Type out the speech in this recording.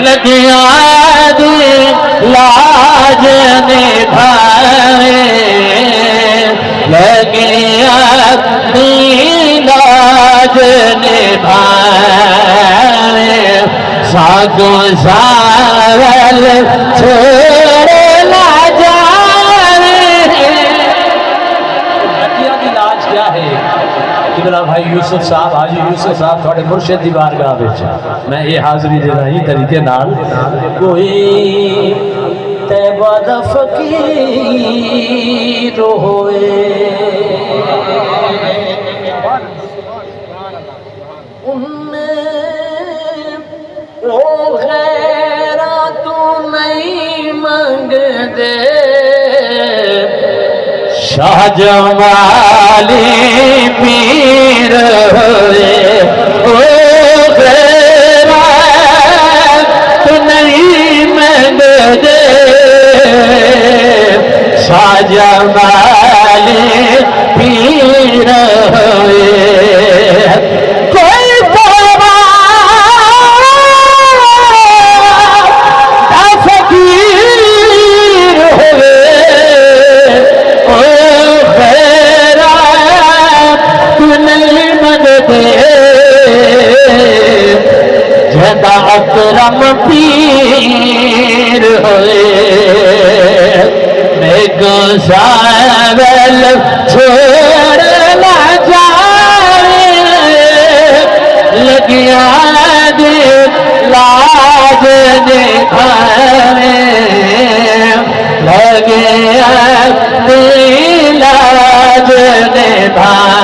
لگیا دی لاج نبھائے لگیا دی لاج نبھائے ساگو ساول چھوڑ نہ جائے بچیاں کی لاج کیا ہے قبلہ بھائی یوسف صاحب حاجی یوسف صاحب تھوڑے مرشد دی بارگاہ وچ میں یہ حاضری دینا ہی طریقے نال کوئی طیبہ دا فقیر ہوئے او غیرہ تو نہیں مانگ دے شاہ جمالی پیر ہوئے او غیرہ تو نہیں مانگ دے شاہ جمالی پیر ہوئے جدا اکرم پیر ہوئے میں گزارل چھوڑ نہ جائے لگیا دی لاج نبھائے لگیا دی لاج نبھائے